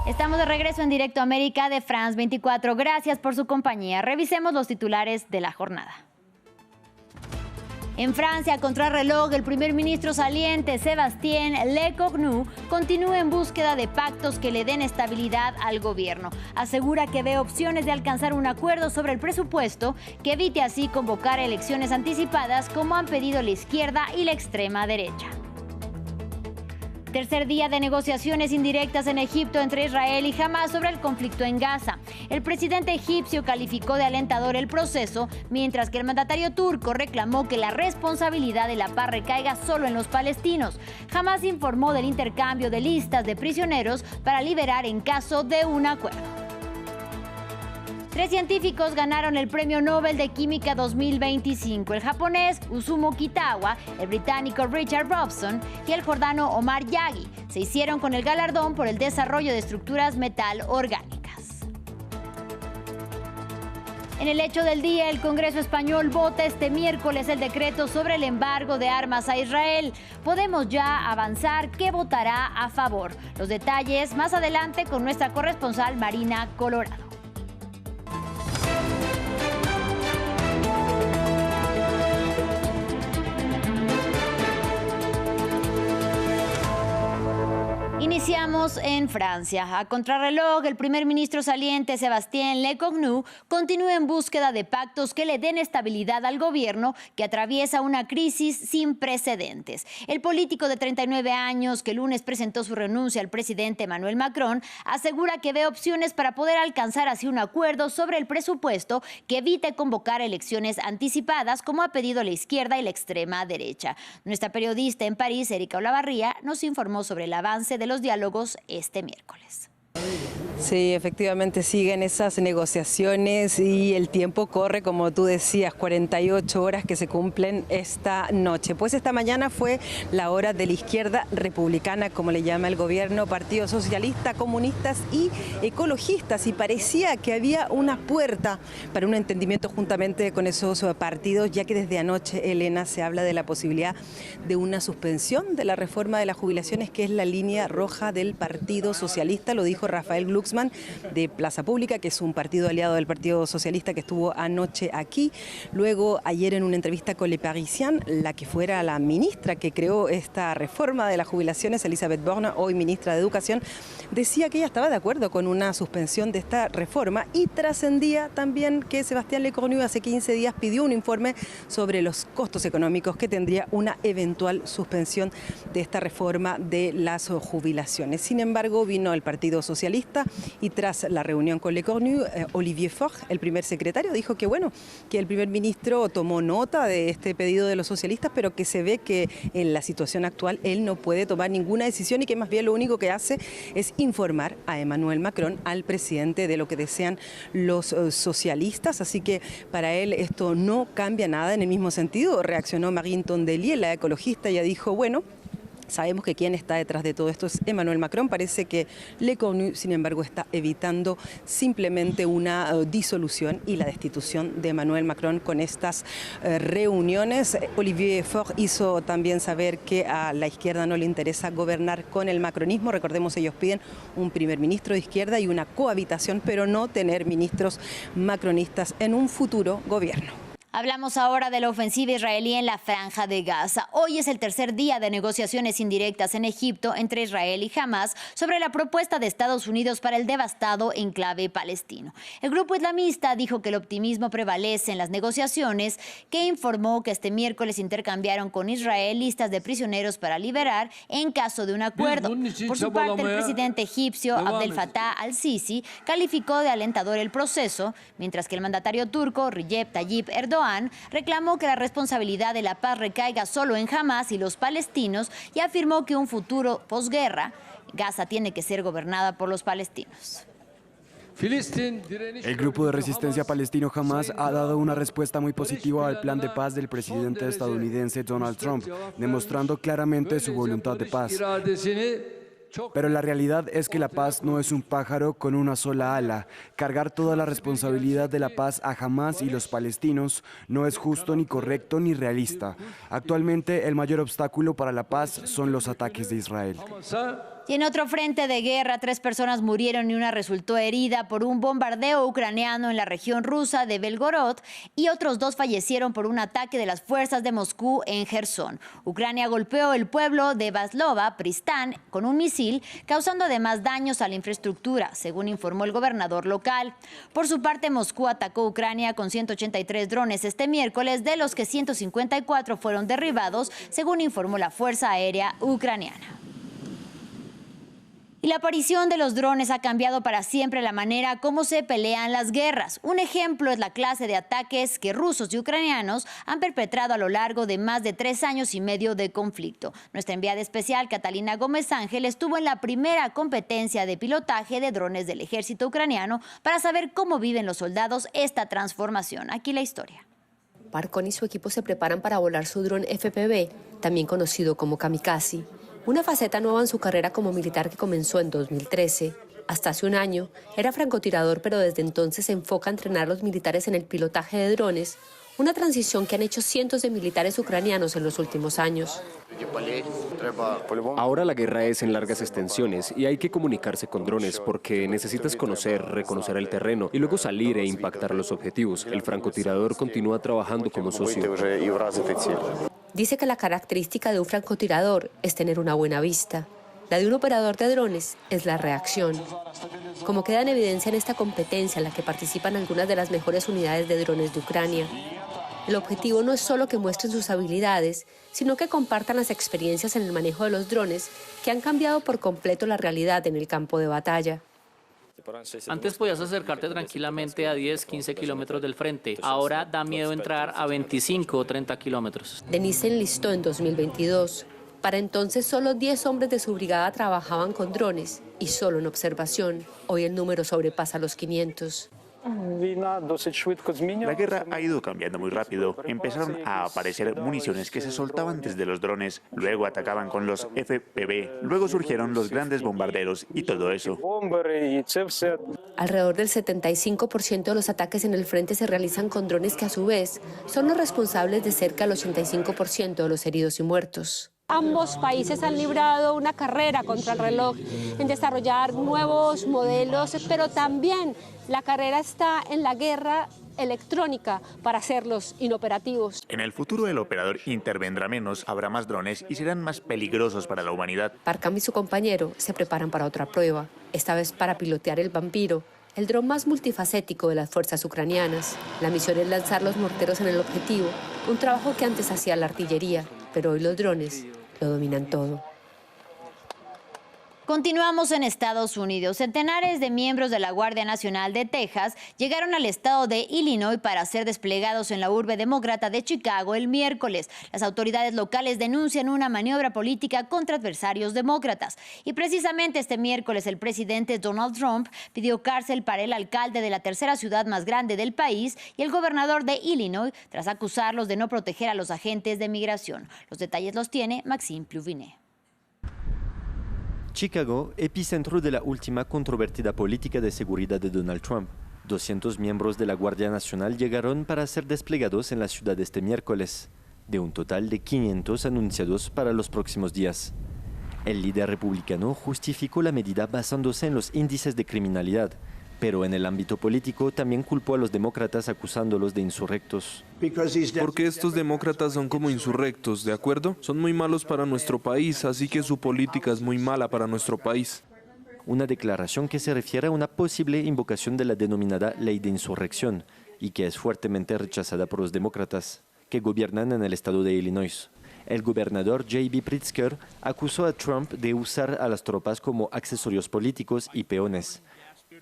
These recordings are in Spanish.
Estamos de regreso en Directo a América de France 24. Gracias por su compañía. Revisemos los titulares de la jornada. En Francia, a contrarreloj, el primer ministro saliente, Sébastien Lecornu, continúa en búsqueda de pactos que le den estabilidad al gobierno. Asegura que ve opciones de alcanzar un acuerdo sobre el presupuesto que evite así convocar elecciones anticipadas como han pedido la izquierda y la extrema derecha. Tercer día de negociaciones indirectas en Egipto entre Israel y Hamás sobre el conflicto en Gaza. El presidente egipcio calificó de alentador el proceso, mientras que el mandatario turco reclamó que la responsabilidad de la paz recaiga solo en los palestinos. Hamás informó del intercambio de listas de prisioneros para liberar en caso de un acuerdo. 3 científicos ganaron el Premio Nobel de Química 2025, el japonés Usumu Kitawa, el británico Richard Robson y el jordano Omar Yaghi. Se hicieron con el galardón por el desarrollo de estructuras metal orgánicas. En el hecho del día, el Congreso español vota este miércoles el decreto sobre el embargo de armas a Israel. Podemos ya avanzar qué votará a favor. Los detalles más adelante con nuestra corresponsal Marina Colorado. Iniciamos en Francia. A contrarreloj, el primer ministro saliente, Sébastien Lecornu, continúa en búsqueda de pactos que le den estabilidad al gobierno que atraviesa una crisis sin precedentes. El político de 39 años, que el lunes presentó su renuncia al presidente Emmanuel Macron, asegura que ve opciones para poder alcanzar así un acuerdo sobre el presupuesto que evite convocar elecciones anticipadas, como ha pedido la izquierda y la extrema derecha. Nuestra periodista en París, Erika Olavarría, nos informó sobre el avance de los diálogos este miércoles. Sí, efectivamente siguen esas negociaciones y el tiempo corre, como tú decías, 48 horas que se cumplen esta noche. Pues esta mañana fue la hora de la izquierda republicana, como le llama el gobierno, Partido Socialista, comunistas y ecologistas, y parecía que había una puerta para un entendimiento juntamente con esos partidos, ya que desde anoche, Elena, se habla de la posibilidad de una suspensión de la reforma de las jubilaciones, que es la línea roja del Partido Socialista. Lo dijo Rafael Glucksmann de Plaza Pública, que es un partido aliado del Partido Socialista que estuvo anoche aquí. Luego, ayer en una entrevista con Le Parisien, la que fuera la ministra que creó esta reforma de las jubilaciones, Elisabeth Borne, hoy ministra de Educación, decía que ella estaba de acuerdo con una suspensión de esta reforma, y trascendía también que Sébastien Lecornu hace 15 días pidió un informe sobre los costos económicos que tendría una eventual suspensión de esta reforma de las jubilaciones. Sin embargo, vino el Partido Socialista y tras la reunión con Lecornu, Olivier Faure, el primer secretario, dijo que bueno, que el primer ministro tomó nota de este pedido de los socialistas, pero que se ve que en la situación actual él no puede tomar ninguna decisión y que más bien lo único que hace es informar a Emmanuel Macron, al presidente, de lo que desean los socialistas. Así que para él esto no cambia nada. En el mismo sentido reaccionó Marine Tondelier, la ecologista, y dijo, bueno, sabemos que quien está detrás de todo esto es Emmanuel Macron. Parece que Lecornu, sin embargo, está evitando simplemente una disolución y la destitución de Emmanuel Macron con estas reuniones. Olivier Faure hizo también saber que a la izquierda no le interesa gobernar con el macronismo. Recordemos, ellos piden un primer ministro de izquierda y una cohabitación, pero no tener ministros macronistas en un futuro gobierno. Hablamos ahora de la ofensiva israelí en la Franja de Gaza. Hoy es el tercer día de negociaciones indirectas en Egipto entre Israel y Hamás sobre la propuesta de Estados Unidos para el devastado enclave palestino. El grupo islamista dijo que el optimismo prevalece en las negociaciones, que informó que este miércoles intercambiaron con Israel listas de prisioneros para liberar en caso de un acuerdo. Por su parte, el presidente egipcio Abdel Fattah al-Sisi calificó de alentador el proceso, mientras que el mandatario turco Recep Tayyip Erdogan reclamó que la responsabilidad de la paz recaiga solo en Hamás y los palestinos, y afirmó que un futuro posguerra, Gaza tiene que ser gobernada por los palestinos. El grupo de resistencia palestino Hamás ha dado una respuesta muy positiva al plan de paz del presidente estadounidense Donald Trump, demostrando claramente su voluntad de paz. Pero la realidad es que la paz no es un pájaro con una sola ala. Cargar toda la responsabilidad de la paz a Hamás y los palestinos no es justo, ni correcto, ni realista. Actualmente, el mayor obstáculo para la paz son los ataques de Israel. Y en otro frente de guerra, 3 personas murieron y una resultó herida por un bombardeo ucraniano en la región rusa de Belgorod y otros 2 fallecieron por un ataque de las fuerzas de Moscú en Jersón. Ucrania golpeó el pueblo de Vaslova, Pristán, con un misil, causando además daños a la infraestructura, según informó el gobernador local. Por su parte, Moscú atacó Ucrania con 183 drones este miércoles, de los que 154 fueron derribados, según informó la Fuerza Aérea Ucraniana. Y la aparición de los drones ha cambiado para siempre la manera como se pelean las guerras. Un ejemplo es la clase de ataques que rusos y ucranianos han perpetrado a lo largo de más de 3 años y medio de conflicto. Nuestra enviada especial, Catalina Gómez Ángel, estuvo en la primera competencia de pilotaje de drones del ejército ucraniano para saber cómo viven los soldados esta transformación. Aquí la historia. Parcón y su equipo se preparan para volar su dron FPV, también conocido como kamikaze. Una faceta nueva en su carrera como militar que comenzó en 2013. Hasta hace un año era francotirador, pero desde entonces se enfoca a entrenar a los militares en el pilotaje de drones, una transición que han hecho cientos de militares ucranianos en los últimos años. Ahora la guerra es en largas extensiones y hay que comunicarse con drones porque necesitas reconocer el terreno y luego salir e impactar los objetivos. El francotirador continúa trabajando como socio. Dice que la característica de un francotirador es tener una buena vista. La de un operador de drones es la reacción. Como queda en evidencia en esta competencia en la que participan algunas de las mejores unidades de drones de Ucrania. El objetivo no es solo que muestren sus habilidades, sino que compartan las experiencias en el manejo de los drones que han cambiado por completo la realidad en el campo de batalla. Antes podías acercarte tranquilamente a 10, 15 kilómetros del frente. Ahora da miedo entrar a 25 o 30 kilómetros. Denis se enlistó en 2022. Para entonces solo 10 hombres de su brigada trabajaban con drones y solo en observación. Hoy el número sobrepasa los 500. La guerra ha ido cambiando muy rápido. Empezaron a aparecer municiones que se soltaban desde los drones, luego atacaban con los FPV, luego surgieron los grandes bombarderos y todo eso. Alrededor del 75% de los ataques en el frente se realizan con drones que a su vez son los responsables de cerca del 85% de los heridos y muertos. Ambos países han librado una carrera contra el reloj en desarrollar nuevos modelos, pero también la carrera está en la guerra electrónica para hacerlos inoperativos. En el futuro el operador intervendrá menos, habrá más drones y serán más peligrosos para la humanidad. Parcam y su compañero se preparan para otra prueba, esta vez para pilotear el Vampiro, el dron más multifacético de las fuerzas ucranianas. La misión es lanzar los morteros en el objetivo, un trabajo que antes hacía la artillería, pero hoy los drones lo dominan todo. Continuamos en Estados Unidos. Centenares de miembros de la Guardia Nacional de Texas llegaron al estado de Illinois para ser desplegados en la urbe demócrata de Chicago el miércoles. Las autoridades locales denuncian una maniobra política contra adversarios demócratas. Y precisamente este miércoles el presidente Donald Trump pidió cárcel para el alcalde de la tercera ciudad más grande del país y el gobernador de Illinois tras acusarlos de no proteger a los agentes de migración. Los detalles los tiene Maxime Pluvinet. Chicago, epicentro de la última controvertida política de seguridad de Donald Trump. 200 miembros de la Guardia Nacional llegaron para ser desplegados en la ciudad este miércoles, de un total de 500 anunciados para los próximos días. El líder republicano justificó la medida basándose en los índices de criminalidad, pero en el ámbito político también culpó a los demócratas acusándolos de insurrectos. Porque estos demócratas son como insurrectos, ¿de acuerdo? Son muy malos para nuestro país, así que su política es muy mala para nuestro país. Una declaración que se refiere a una posible invocación de la denominada ley de insurrección y que es fuertemente rechazada por los demócratas, que gobiernan en el estado de Illinois. El gobernador J.B. Pritzker acusó a Trump de usar a las tropas como accesorios políticos y peones,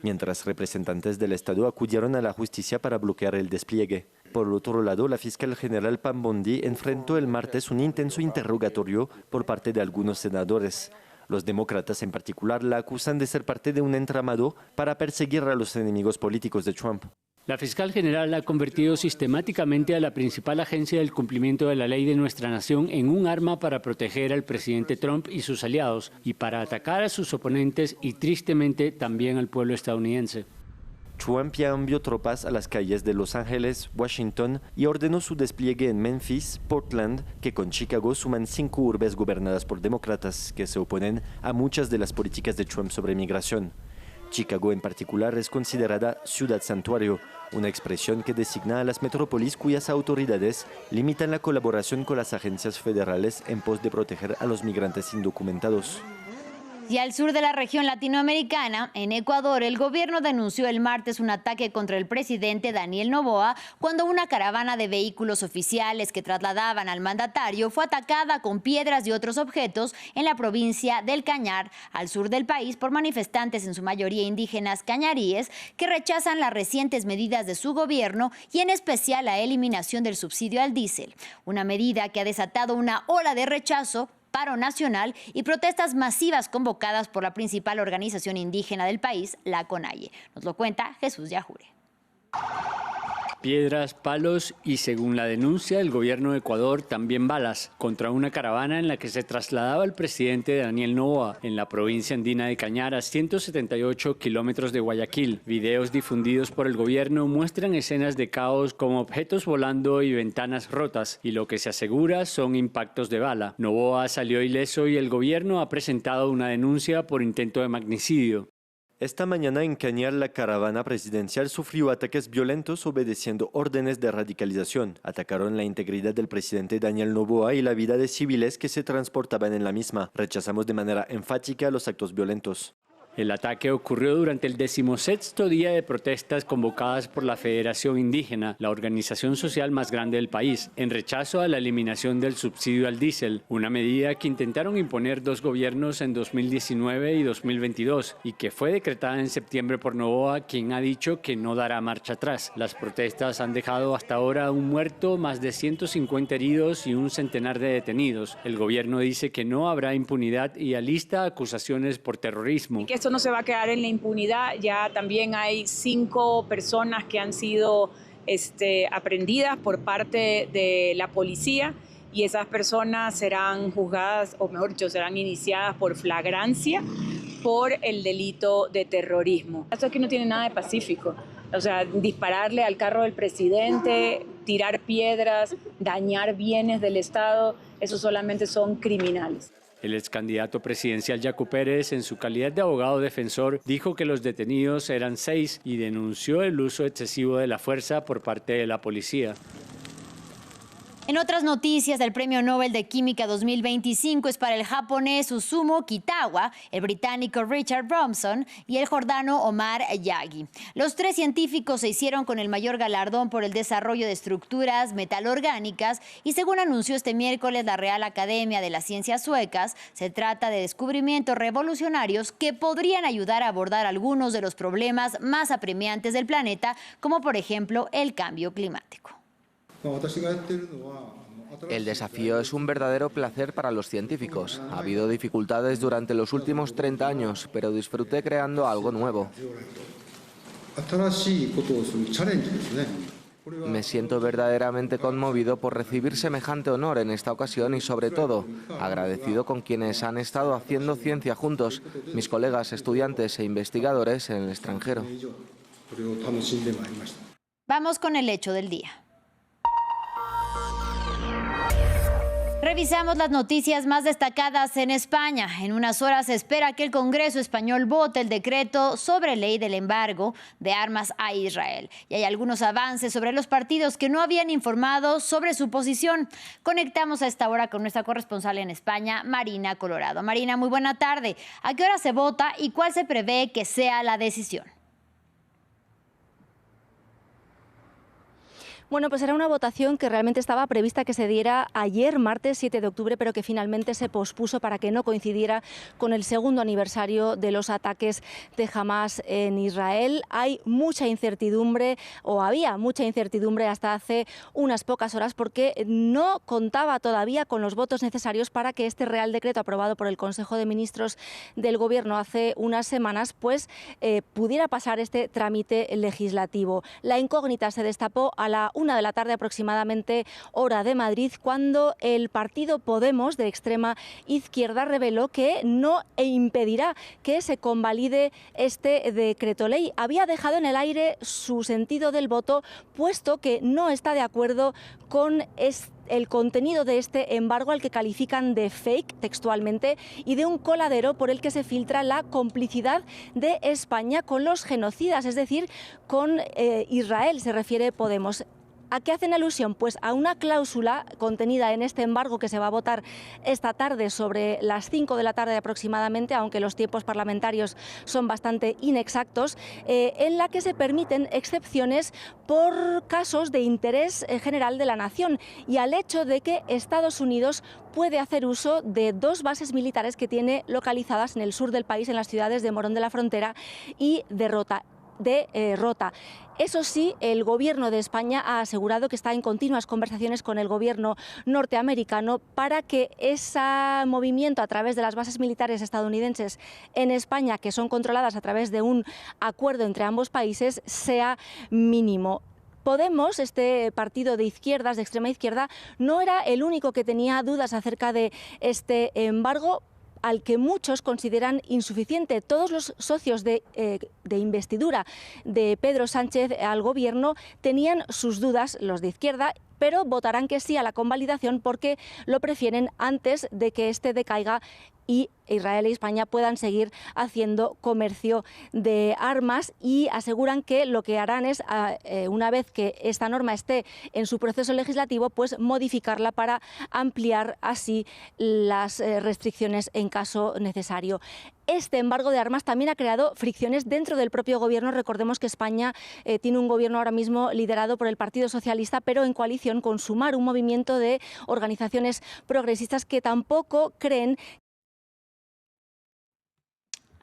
mientras representantes del Estado acudieron a la justicia para bloquear el despliegue. Por otro lado, la fiscal general Pam Bondi enfrentó el martes un intenso interrogatorio por parte de algunos senadores. Los demócratas en particular la acusan de ser parte de un entramado para perseguir a los enemigos políticos de Trump. La fiscal general ha convertido sistemáticamente a la principal agencia del cumplimiento de la ley de nuestra nación en un arma para proteger al presidente Trump y sus aliados y para atacar a sus oponentes y tristemente también al pueblo estadounidense. Trump ya envió tropas a las calles de Los Ángeles, Washington y ordenó su despliegue en Memphis, Portland, que con Chicago suman 5 urbes gobernadas por demócratas que se oponen a muchas de las políticas de Trump sobre migración. Chicago en particular es considerada ciudad santuario, una expresión que designa a las metrópolis cuyas autoridades limitan la colaboración con las agencias federales en pos de proteger a los migrantes indocumentados. Y al sur de la región latinoamericana, en Ecuador, el gobierno denunció el martes un ataque contra el presidente Daniel Noboa cuando una caravana de vehículos oficiales que trasladaban al mandatario fue atacada con piedras y otros objetos en la provincia del Cañar, al sur del país, por manifestantes en su mayoría indígenas cañaríes que rechazan las recientes medidas de su gobierno y en especial la eliminación del subsidio al diésel, una medida que ha desatado una ola de rechazo, paro nacional y protestas masivas convocadas por la principal organización indígena del país, la CONAIE. Nos lo cuenta Jesús Yajure. Piedras, palos y, según la denuncia del gobierno de Ecuador, también balas contra una caravana en la que se trasladaba el presidente Daniel Noboa en la provincia andina de Cañar, a 178 kilómetros de Guayaquil. Videos difundidos por el gobierno muestran escenas de caos como objetos volando y ventanas rotas, y lo que se asegura son impactos de bala. Noboa salió ileso y el gobierno ha presentado una denuncia por intento de magnicidio. Esta mañana en Cañar la caravana presidencial sufrió ataques violentos obedeciendo órdenes de radicalización. Atacaron la integridad del presidente Daniel Noboa y la vida de civiles que se transportaban en la misma. Rechazamos de manera enfática los actos violentos. El ataque ocurrió durante el 16º día de protestas convocadas por la Federación Indígena, la organización social más grande del país, en rechazo a la eliminación del subsidio al diésel, una medida que intentaron imponer 2 gobiernos en 2019 y 2022 y que fue decretada en septiembre por Noboa, quien ha dicho que no dará marcha atrás. Las protestas han dejado hasta ahora un muerto, más de 150 heridos y un centenar de detenidos. El gobierno dice que no habrá impunidad y alista acusaciones por terrorismo. Esto no se va a quedar en la impunidad, ya también hay 5 personas que han sido aprehendidas por parte de la policía y esas personas serán juzgadas, o mejor dicho, serán iniciadas por flagrancia por el delito de terrorismo. Esto aquí no tiene nada de pacífico, o sea, dispararle al carro del presidente, tirar piedras, dañar bienes del Estado, eso solamente son criminales. El ex candidato presidencial Yacu Pérez, en su calidad de abogado defensor, dijo que los detenidos eran 6 y denunció el uso excesivo de la fuerza por parte de la policía. En otras noticias, el Premio Nobel de Química 2025 es para el japonés Susumu Kitawa, el británico Richard Bromson y el jordano Omar Yaghi. Los 3 científicos se hicieron con el mayor galardón por el desarrollo de estructuras metalorgánicas y, según anunció este miércoles la Real Academia de las Ciencias Suecas, se trata de descubrimientos revolucionarios que podrían ayudar a abordar algunos de los problemas más apremiantes del planeta, como por ejemplo el cambio climático. El desafío es un verdadero placer para los científicos. Ha habido dificultades durante los últimos 30 años, pero disfruté creando algo nuevo. Me siento verdaderamente conmovido por recibir semejante honor en esta ocasión y, sobre todo, agradecido con quienes han estado haciendo ciencia juntos, mis colegas estudiantes e investigadores en el extranjero. Vamos con el hecho del día. Revisamos las noticias más destacadas en España. En unas horas se espera que el Congreso español vote el decreto sobre ley del embargo de armas a Israel. Y hay algunos avances sobre los partidos que no habían informado sobre su posición. Conectamos a esta hora con nuestra corresponsal en España, Marina Colorado. Marina, muy buena tarde. ¿A qué hora se vota y cuál se prevé que sea la decisión? Bueno, pues era una votación que realmente estaba prevista que se diera ayer, martes 7 de octubre, pero que finalmente se pospuso para que no coincidiera con el 2º aniversario de los ataques de Hamás en Israel. Hay mucha incertidumbre, o había mucha incertidumbre hasta hace unas pocas horas, porque no contaba todavía con los votos necesarios para que este Real Decreto aprobado por el Consejo de Ministros del Gobierno hace unas semanas, pues pudiera pasar este trámite legislativo. La incógnita se destapó a la 1 de la tarde aproximadamente, hora de Madrid, cuando el partido Podemos, de extrema izquierda, reveló que no impedirá que se convalide este decreto ley. Había dejado en el aire su sentido del voto, puesto que no está de acuerdo con el contenido de este embargo, al que califican de fake textualmente, y de un coladero por el que se filtra la complicidad de España con los genocidas, es decir, con Israel, se refiere Podemos. ¿A qué hacen alusión? Pues a una cláusula contenida en este embargo que se va a votar esta tarde sobre las 5 de la tarde aproximadamente, aunque los tiempos parlamentarios son bastante inexactos, en la que se permiten excepciones por casos de interés general de la nación y al hecho de que Estados Unidos puede hacer uso de 2 bases militares que tiene localizadas en el sur del país, en las ciudades de Morón de la Frontera y de Rota. Eso sí, el Gobierno de España ha asegurado que está en continuas conversaciones con el Gobierno norteamericano para que ese movimiento a través de las bases militares estadounidenses en España, que son controladas a través de un acuerdo entre ambos países, sea mínimo. Podemos, este partido de izquierdas, de extrema izquierda, no era el único que tenía dudas acerca de este embargo, al que muchos consideran insuficiente. Todos los socios de investidura de Pedro Sánchez al gobierno tenían sus dudas, los de izquierda, pero votarán que sí a la convalidación porque lo prefieren antes de que este decaiga y Israel y España puedan seguir haciendo comercio de armas, y aseguran que lo que harán es, una vez que esta norma esté en su proceso legislativo, pues modificarla para ampliar así las restricciones en caso necesario. Este embargo de armas también ha creado fricciones dentro del propio gobierno. Recordemos que España tiene un gobierno ahora mismo liderado por el Partido Socialista, pero en coalición con Sumar, un movimiento de organizaciones progresistas que tampoco creen.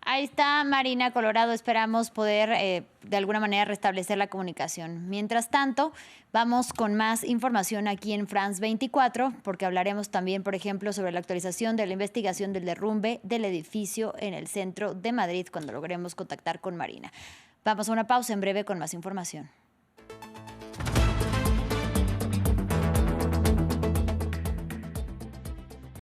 Ahí está Marina Colorado, esperamos poder de alguna manera restablecer la comunicación. Mientras tanto, vamos con más información aquí en France 24, porque hablaremos también, por ejemplo, sobre la actualización de la investigación del derrumbe del edificio en el centro de Madrid, cuando logremos contactar con Marina. Vamos a una pausa, en breve con más información.